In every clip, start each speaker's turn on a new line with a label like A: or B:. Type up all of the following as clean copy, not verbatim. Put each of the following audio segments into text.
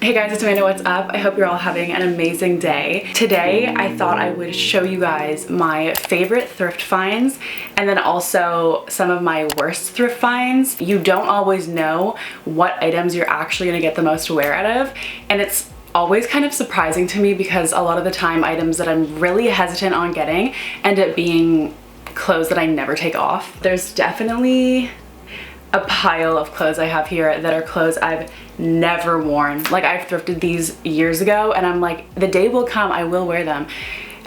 A: Hey guys, it's Amanda, what's up? I hope you're all having an amazing day. Today, I thought I would show you guys my favorite thrift finds and then also some of my worst thrift finds. You don't always know what items you're actually gonna get the most wear out of, and it's always kind of surprising to me because a lot of the time items that I'm really hesitant on getting end up being clothes that I never take off. There's definitely a pile of clothes I have here that are clothes I've never worn. Like, I've thrifted these years ago and I'm like, the day will come I will wear them.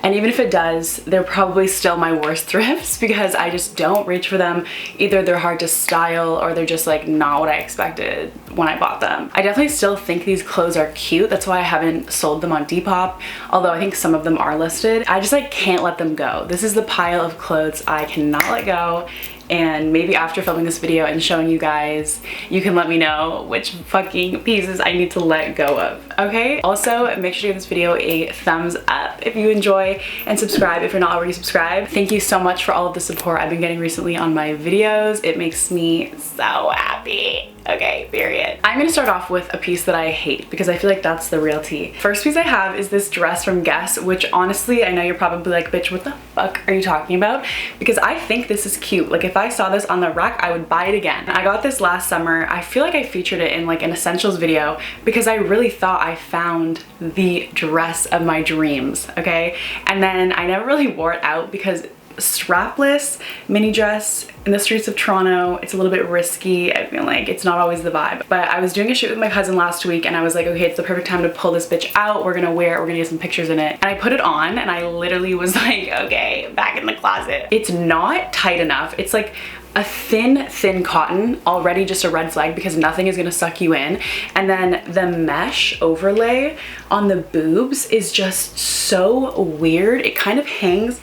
A: And even if it does, they're probably still my worst thrifts because I just don't reach for them. Either they're hard to style or they're just like not what I expected when I bought them. I definitely still think these clothes are cute. That's why I haven't sold them on Depop, although I think some of them are listed. I just like can't let them go. This is the pile of clothes I cannot let go. And maybe after filming this video and showing you guys, you can let me know which fucking pieces I need to let go of, okay? Also, make sure to give this video a thumbs up if you enjoy and subscribe if you're not already subscribed. Thank you so much for all of the support I've been getting recently on my videos. It makes me so happy. Okay, period. I'm gonna start off with a piece that I hate because I feel like that's the real tea. First piece I have is this dress from Guess, which honestly, I know you're probably like, bitch, what the fuck are you talking about? Because I think this is cute. Like, if I saw this on the rack, I would buy it again. I got this last summer. I feel like I featured it in like an essentials video because I really thought I found the dress of my dreams, okay? And then I never really wore it out because strapless mini dress in the streets of Toronto, it's a little bit risky. I feel like it's not always the vibe. But I was doing a shoot with my cousin last week and I was like, okay, it's the perfect time to pull this bitch out. We're gonna wear it, we're gonna get some pictures in it. And I put it on and I literally was like, okay, back in the closet. It's not tight enough. It's like a thin cotton, already just a red flag because nothing is gonna suck you in. And then the mesh overlay on the boobs is just so weird. It kind of hangs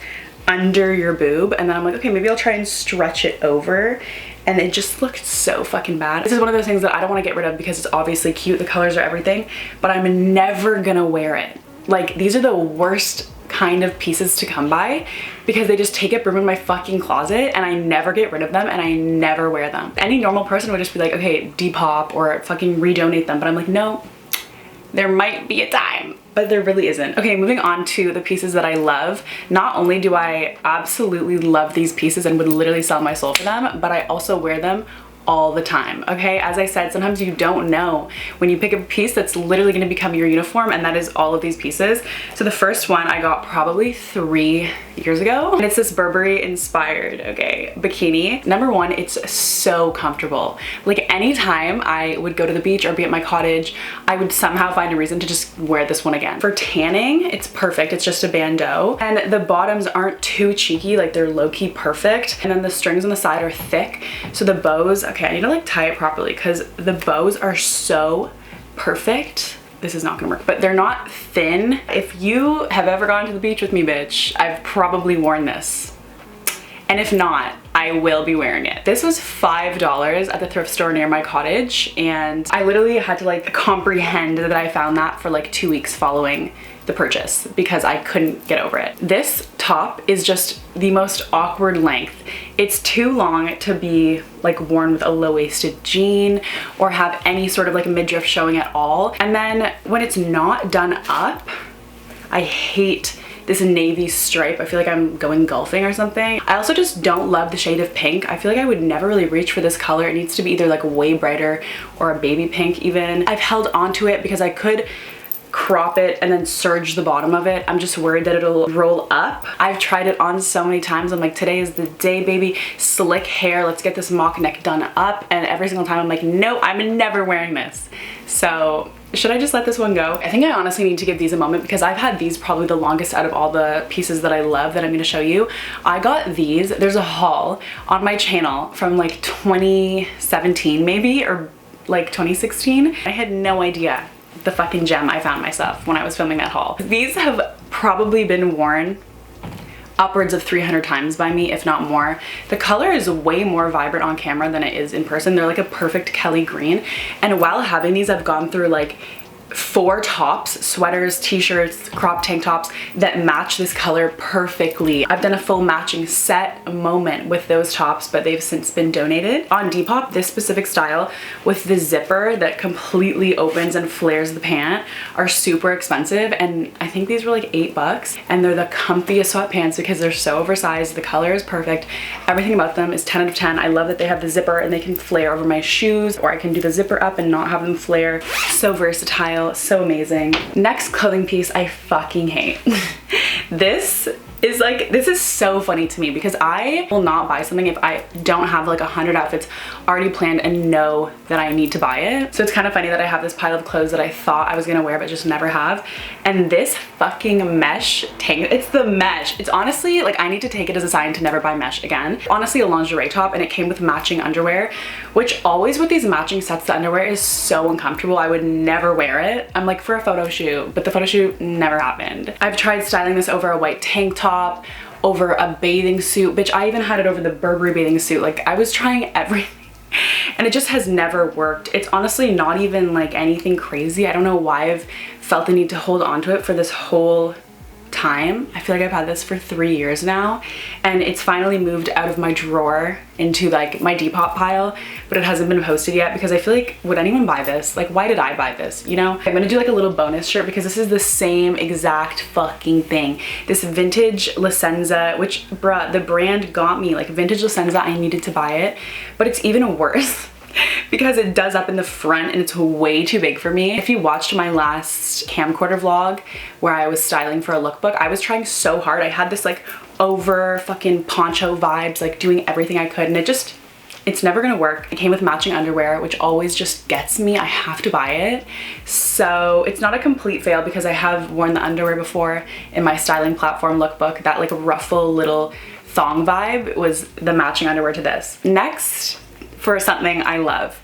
A: under your boob, and then I'm like, okay, maybe I'll try and stretch it over, and it just looked so fucking bad. This is one of those things that I don't want to get rid of because it's obviously cute, the colors are everything, but I'm never gonna wear it. Like, these are the worst kind of pieces to come by because they just take up room in my fucking closet and I never get rid of them and I never wear them. Any normal person would just be like, okay, depop or fucking redonate them, but I'm like, no, there might be a time, but there really isn't. Okay, moving on to the pieces that I love. Not only do I absolutely love these pieces and would literally sell my soul for them, but I also wear them all the time, okay? As I said, sometimes you don't know when you pick up a piece that's literally gonna become your uniform, and that is all of these pieces. So the first one I got probably 3 years ago, and it's this Burberry inspired, okay, bikini. Number one, it's so comfortable. Like, anytime I would go to the beach or be at my cottage, I would somehow find a reason to just wear this one again. For tanning, it's perfect. It's just a bandeau, and the bottoms aren't too cheeky, like they're low-key perfect. And then the strings on the side are thick, so the bows, okay, I need to like tie it properly because the bows are so perfect. This is not gonna work, but they're not thin. If you have ever gone to the beach with me, bitch, I've probably worn this. And if not, I will be wearing it. This was $5 at the thrift store near my cottage, and I literally had to like comprehend that I found that for like 2 weeks following the purchase because I couldn't get over it. This top is just the most awkward length. It's too long to be like worn with a low-waisted jean or have any sort of like midriff showing at all. And then when it's not done up, I hate this navy stripe. I feel like I'm going golfing or something. I also just don't love the shade of pink. I feel like I would never really reach for this color. It needs to be either like way brighter or a baby pink even. I've held onto it because I could crop it and then serge the bottom of it. I'm just worried that it'll roll up. I've tried it on so many times. I'm like, today is the day, baby. Slick hair, let's get this mock neck done up. And every single time I'm like, no, I'm never wearing this. So should I just let this one go? I think I honestly need to give these a moment because I've had these probably the longest out of all the pieces that I love that I'm gonna show you. I got these, there's a haul on my channel from like 2017 maybe, or like 2016. I had no idea the fucking gem I found myself when I was filming that haul. These have probably been worn upwards of 300 times by me, if not more. The color is way more vibrant on camera than it is in person. They're like a perfect Kelly green. And while having these, I've gone through like 4 tops, sweaters, t-shirts, crop tank tops that match this color perfectly. I've done a full matching set moment with those tops, but they've since been donated. On Depop, this specific style with the zipper that completely opens and flares the pant are super expensive, and I think these were like $8, and they're the comfiest sweatpants because they're so oversized. The color is perfect. Everything about them is 10 out of 10. I love that they have the zipper and they can flare over my shoes, or I can do the zipper up and not have them flare. So versatile, so amazing. Next clothing piece I fucking hate. This is so funny to me because I will not buy something if I don't have like 100 outfits already planned and know that I need to buy it. So it's kind of funny that I have this pile of clothes that I thought I was gonna wear but just never have. And this fucking mesh tank, it's the mesh. It's honestly like I need to take it as a sign to never buy mesh again. Honestly, a lingerie top, and it came with matching underwear, which always with these matching sets, the underwear is so uncomfortable. I would never wear it. I'm like, for a photo shoot, but the photo shoot never happened. I've tried styling this over a white tank top, over a bathing suit. Bitch, I even had it over the Burberry bathing suit. Like, I was trying everything and it just has never worked. It's honestly not even like anything crazy. I don't know why I've felt the need to hold on to it for this whole time. I feel like I've had this for 3 years now, and it's finally moved out of my drawer into like my Depop pile, but it hasn't been posted yet because I feel like, would anyone buy this? Like, why did I buy this, you know? I'm gonna do like a little bonus shirt because this is the same exact fucking thing. This vintage Cinzia, which bruh, the brand got me, like vintage Cinzia, I needed to buy it, but it's even worse because it does up in the front and it's way too big for me. If you watched my last camcorder vlog where I was styling for a lookbook, I was trying so hard. I had this like over fucking poncho vibes, like doing everything I could, and it's never gonna work. It came with matching underwear, which always just gets me. I have to buy it. So it's not a complete fail because I have worn the underwear before in my styling platform lookbook. That like ruffle little thong vibe was the matching underwear to this. Next, for something I love,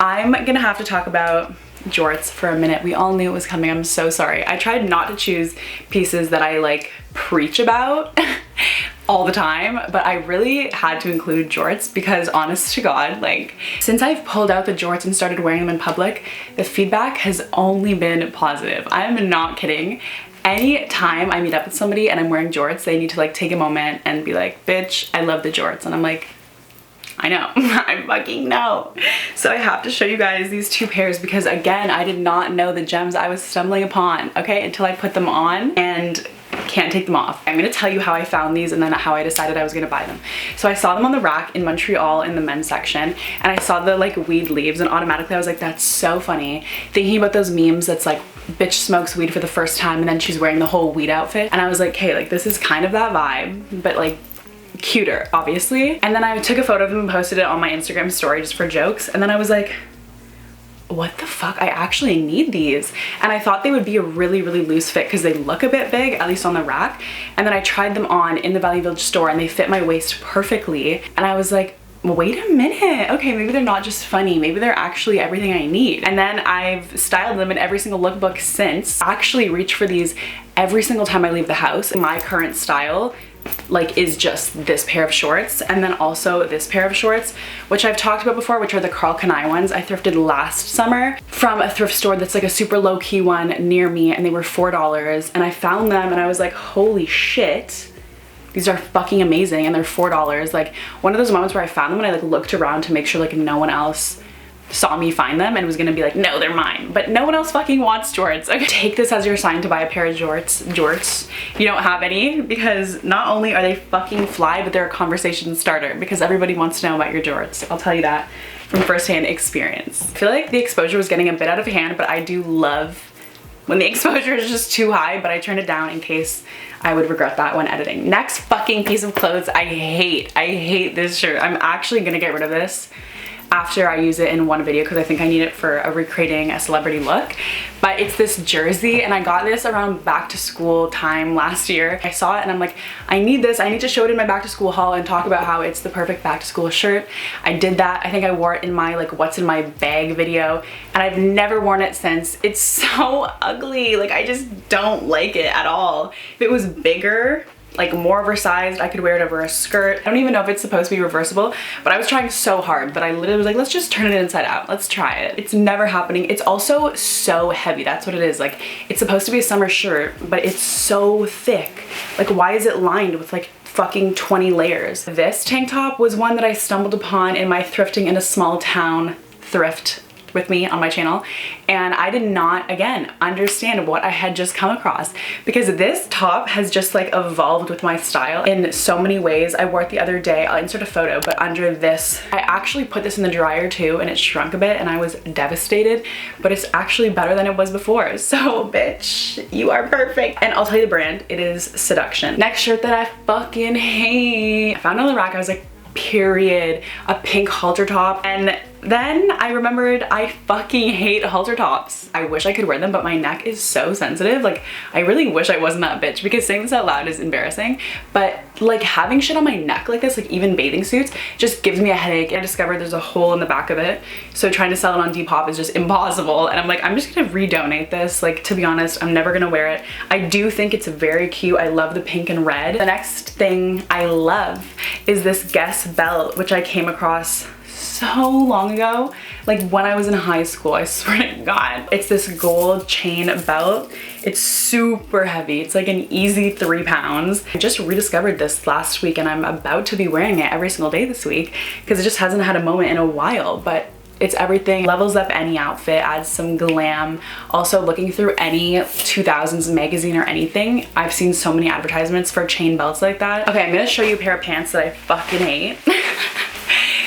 A: I'm gonna have to talk about jorts for a minute. We all knew it was coming. I'm so sorry. I tried not to choose pieces that I like preach about all the time, but I really had to include jorts because honest to God, like since I've pulled out the jorts and started wearing them in public, the feedback has only been positive. I'm not kidding. Any time I meet up with somebody and I'm wearing jorts, they need to like take a moment and be like, bitch, I love the jorts. And I'm like, I know, I fucking know. So I have to show you guys these 2 pairs because again, I did not know the gems I was stumbling upon, okay, until I put them on and can't take them off. I'm gonna tell you how I found these and then how I decided I was gonna buy them. So I saw them on the rack in Montreal in the men's section, and I saw the like weed leaves, and automatically I was like, that's so funny. Thinking about those memes that's like, bitch smokes weed for the first time and then she's wearing the whole weed outfit. And I was like, hey, like this is kind of that vibe, but like cuter, obviously. And then I took a photo of them and posted it on my Instagram story just for jokes. And then I was like, what the fuck? I actually need these. And I thought they would be a really, really loose fit because they look a bit big, at least on the rack. And then I tried them on in the Value Village store and they fit my waist perfectly. And I was like, wait a minute, okay, maybe they're not just funny, maybe they're actually everything I need. And then I've styled them in every single lookbook since. I actually reach for these every single time I leave the house. My current style like is just this pair of shorts, and then also this pair of shorts, which I've talked about before, which are the Carlson ones I thrifted last summer from a thrift store that's like a super low-key one near me, and they were $4, and I found them and I was like, holy shit, these are fucking amazing, and they're $4. Like one of those moments where I found them and I like looked around to make sure like no one else saw me find them and was gonna be like, no, they're mine, but no one else fucking wants jorts. Okay, take this as your sign to buy a pair of jorts. You don't have any, because not only are they fucking fly, but they're a conversation starter because everybody wants to know about your jorts. I'll tell you that from firsthand experience. I feel like the exposure was getting a bit out of hand, but I do love when the exposure is just too high, but I turned it down in case I would regret that when editing. Next fucking piece of clothes I hate this shirt. I'm actually gonna get rid of this after I use it in one video because I think I need it for recreating a celebrity look. But it's this jersey, and I got this around back to school time last year. I saw it and I'm like, I need this. I need to show it in my back to school haul and talk about how it's the perfect back to school shirt. I did that. I think I wore it in my like what's in my bag video, and I've never worn it since. It's so ugly. Like I just don't like it at all. If it was bigger, like more oversized. I could wear it over a skirt. I don't even know if it's supposed to be reversible, but I was trying so hard, but I literally was like, let's just turn it inside out. Let's try it. It's never happening. It's also so heavy. That's what it is. Like, it's supposed to be a summer shirt, but it's so thick. Like, why is it lined with like fucking 20 layers? This tank top was one that I stumbled upon in my thrifting in a small town thrift with me on my channel, and I did not, again, understand what I had just come across, because this top has just like evolved with my style in so many ways. I wore it the other day. I'll insert a photo, but under this, I actually put this in the dryer too, and it shrunk a bit and I was devastated, but it's actually better than it was before. So bitch, you are perfect. And I'll tell you the brand, it is Seduction. Next shirt that I fucking hate. I found it on the rack. I was like, period, a pink halter top, and then I remembered I fucking hate halter tops. I wish I could wear them, but my neck is so sensitive. Like, I really wish I wasn't that bitch, because saying this out loud is embarrassing, but like having shit on my neck like this, like even bathing suits, just gives me a headache. I discovered there's a hole in the back of it, so trying to sell it on Depop is just impossible, and I'm like, I'm just gonna redonate this. Like, to be honest, I'm never gonna wear it. I do think it's very cute. I love the pink and red. The next thing I love is this Guess belt, which I came across so long ago, like when I was in high school, I swear to God. It's this gold chain belt. It's super heavy. It's like an easy 3 pounds. I just rediscovered this last week, and I'm about to be wearing it every single day this week, because it just hasn't had a moment in a while, but it's everything. Levels up any outfit, adds some glam. Also, looking through any 2000s magazine or anything, I've seen so many advertisements for chain belts like that. Okay, I'm gonna show you a pair of pants that I fucking hate.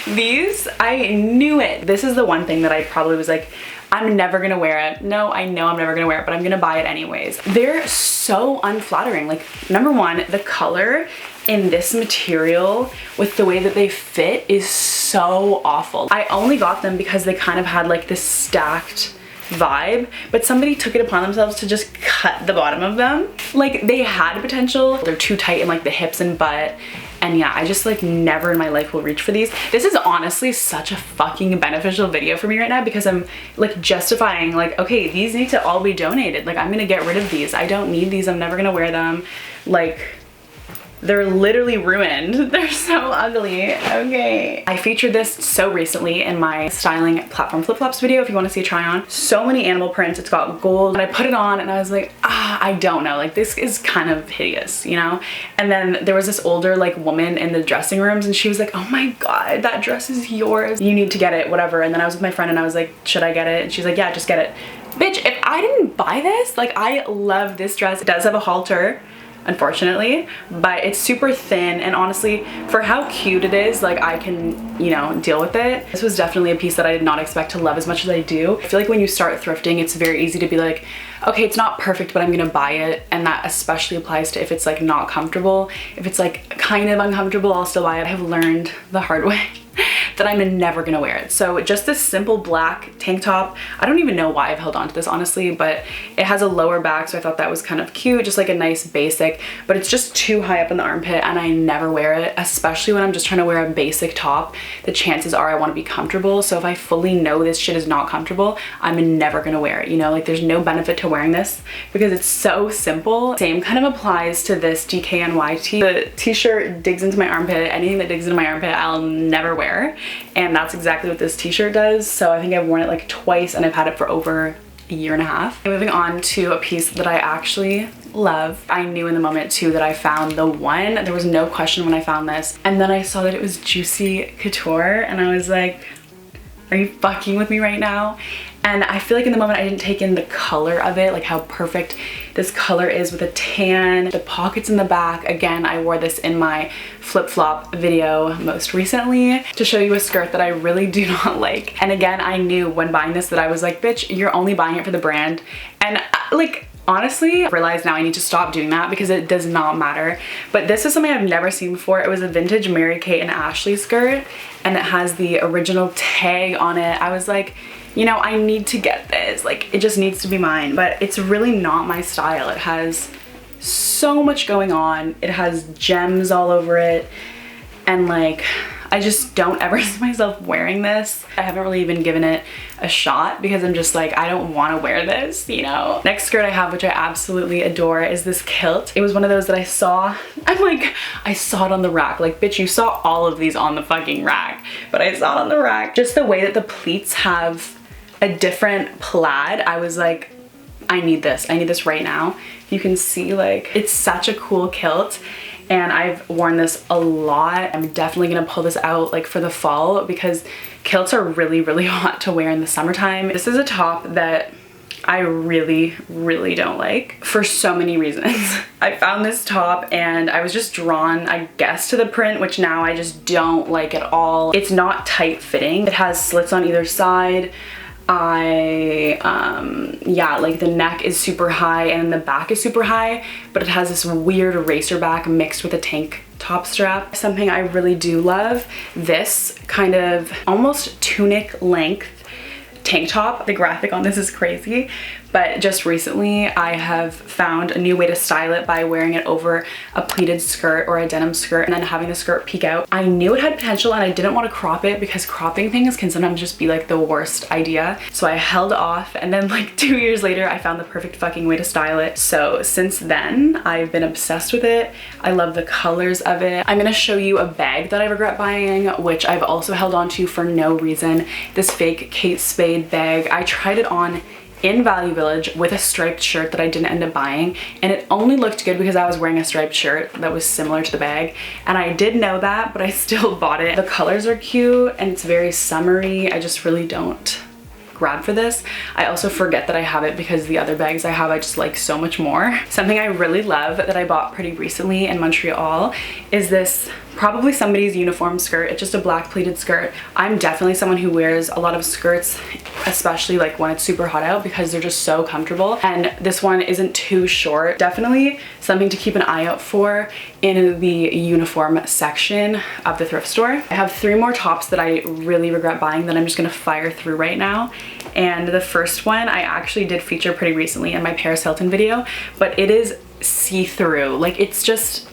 A: These, I knew it. This is the one thing that I probably was like, I'm never gonna wear it. No, I know I'm never gonna wear it, but I'm gonna buy it anyways. They're so unflattering. Like, number one, the color in this material with the way that they fit is so awful. I only got them because they kind of had like this stacked vibe, but somebody took it upon themselves to just cut the bottom of them. Like, they had potential. They're too tight in like the hips and butt. And yeah, I just like never in my life will reach for these. This is honestly such a fucking beneficial video for me right now, because I'm like justifying like, okay, these need to all be donated. Like, I'm gonna get rid of these. I don't need these. I'm never gonna wear them. Like, they're literally ruined. They're so ugly. Okay. I featured this so recently in my styling platform flip-flops video, if you want to see a try on. So many animal prints. It's got gold. And I put it on and I was like, I don't know. Like, this is kind of hideous, you know? And then there was this older like woman in the dressing rooms, and she was like, oh my God, that dress is yours. You need to get it, whatever. And then I was with my friend and I was like, should I get it? And she's like, yeah, just get it. Bitch, if I didn't buy this, like, I love this dress. It does have a halter, unfortunately, but it's super thin, and honestly, for how cute it is, like, I can, you know, deal with it. This was definitely a piece that I did not expect to love as much as I do. I feel like when you start thrifting, it's very easy to be like, okay, it's not perfect, but I'm gonna buy it, and that especially applies to if it's like not comfortable. If it's like kind of uncomfortable, I'll still buy it. I have learned the hard way that I'm never gonna wear it. So just this simple black tank top. I don't even know why I've held on to this, honestly, but it has a lower back, so I thought that was kind of cute, just like a nice basic, but it's just too high up in the armpit, and I never wear it, especially when I'm just trying to wear a basic top. The chances are I wanna be comfortable, so if I fully know this shit is not comfortable, I'm never gonna wear it, you know? Like, there's no benefit to wearing this because it's so simple. Same kind of applies to this DKNY tee. The t-shirt digs into my armpit. Anything that digs into my armpit, I'll never wear. And that's exactly what this t-shirt does. So I think I've worn it like twice, and I've had it for over a year and a half. Moving on to a piece that I actually love. I knew in the moment too that I found the one. There was no question when I found this. And then I saw that it was Juicy Couture, and I was like, are you fucking with me right now? And I feel like in the moment I didn't take in the color of it, like how perfect this color is with a tan, the pockets in the back. Again, I wore this in my flip-flop video most recently to show you a skirt that I really do not like. And again, I knew when buying this that I was like, bitch, you're only buying it for the brand. And like, honestly, I realize now I need to stop doing that because it does not matter. But this is something I've never seen before. It was a vintage Mary-Kate and Ashley skirt, and it has the original tag on it. I was like, you know, I need to get this. Like, it just needs to be mine, but it's really not my style. It has so much going on. It has gems all over it. And like, I just don't ever see myself wearing this. I haven't really even given it a shot because I'm just like, I don't want to wear this, you know? Next skirt I have, which I absolutely adore, is this kilt. It was one of those that I saw. I'm like, I saw it on the rack. Like, bitch, you saw all of these on the fucking rack, but I saw it on the rack. Just the way that the pleats have a different plaid, I was like, I need this. I need this right now. You can see, like, it's such a cool kilt, and I've worn this a lot. I'm definitely gonna pull this out like for the fall because kilts are really, really hot to wear in the summertime. This is a top that I really, really don't like for so many reasons. I found this top and I was just drawn, I guess, to the print, which now I just don't like at all. It's not tight fitting. It has slits on either side. Yeah, like the neck is super high and the back is super high, but it has this weird racer back mixed with a tank top strap. Something I really do love, this kind of almost tunic length tank top. The graphic on this is crazy, but just recently I have found a new way to style it by wearing it over a pleated skirt or a denim skirt and then having the skirt peek out. I knew it had potential and I didn't want to crop it because cropping things can sometimes just be like the worst idea. So I held off, and then like 2 years later I found the perfect fucking way to style it. So since then I've been obsessed with it. I love the colors of it. I'm gonna show you a bag that I regret buying, which I've also held on to for no reason. This fake Kate Spade bag. I tried it on in Value Village with a striped shirt that I didn't end up buying, and it only looked good because I was wearing a striped shirt that was similar to the bag, and I did know that, but I still bought it. The colors are cute and it's very summery. I just really don't grab for this. I also forget that I have it because the other bags I have I just like so much more. Something I really love that I bought pretty recently in Montreal is this, probably somebody's uniform skirt. It's just a black pleated skirt. I'm definitely someone who wears a lot of skirts, especially like when it's super hot out, because they're just so comfortable, and this one isn't too short. Definitely something to keep an eye out for in the uniform section of the thrift store. I have 3 more tops that I really regret buying that I'm just gonna fire through right now. And the first one I actually did feature pretty recently in my Paris Hilton video, but it is see-through. Like, it's just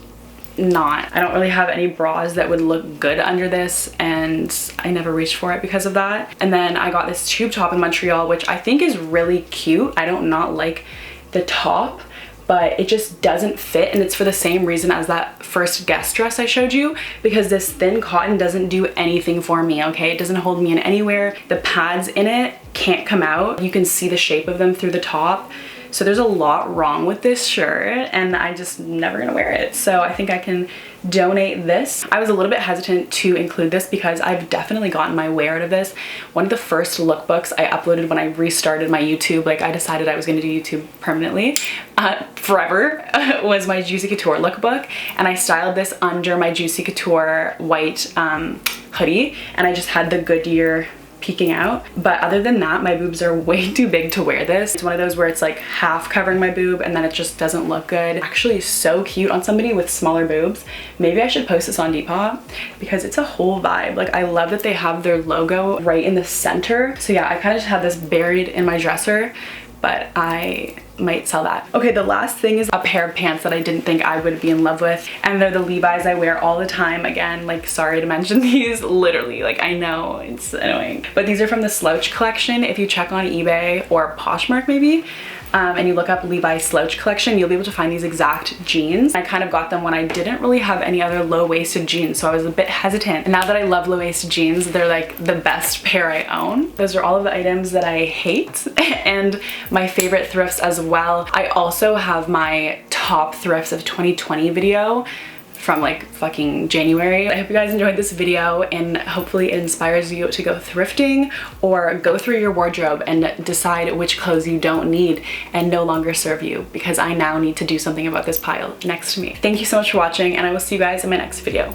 A: not. I don't really have any bras that would look good under this, and I never reached for it because of that. And then I got this tube top in Montreal, which I think is really cute. I don't not like the top, but it just doesn't fit, and it's for the same reason as that first guest dress I showed you, because this thin cotton doesn't do anything for me, okay? It doesn't hold me in anywhere. The pads in it can't come out. You can see the shape of them through the top. So there's a lot wrong with this shirt, and I just never gonna wear it. So I think I can donate this. I was a little bit hesitant to include this because I've definitely gotten my wear out of this. One of the first lookbooks I uploaded when I restarted my YouTube, like I decided I was gonna do YouTube permanently, forever, was my Juicy Couture lookbook. And I styled this under my Juicy Couture white hoodie, and I just had the Goodyear peeking out. But other than that, my boobs are way too big to wear this. It's one of those where it's like half covering my boob and then it just doesn't look good. Actually so cute on somebody with smaller boobs. Maybe I should post this on Depop because it's a whole vibe. Like, I love that they have their logo right in the center. So yeah, I kind of just have this buried in my dresser, but I might sell that. Okay, the last thing is a pair of pants that I didn't think I would be in love with, and they're the Levi's I wear all the time. Again, like, sorry to mention these, literally, like, I know it's annoying, but these are from the Slouch collection. If you check on eBay or Poshmark maybe, and you look up Levi Slouch collection, you'll be able to find these exact jeans. I kind of got them when I didn't really have any other low-waisted jeans, so I was a bit hesitant. And now that I love low-waisted jeans, they're like the best pair I own. Those are all of the items that I hate and my favorite thrifts as well. I also have my top thrifts of 2020 video from like fucking January. I hope you guys enjoyed this video, and hopefully it inspires you to go thrifting or go through your wardrobe and decide which clothes you don't need and no longer serve you, because I now need to do something about this pile next to me. Thank you so much for watching, and I will see you guys in my next video.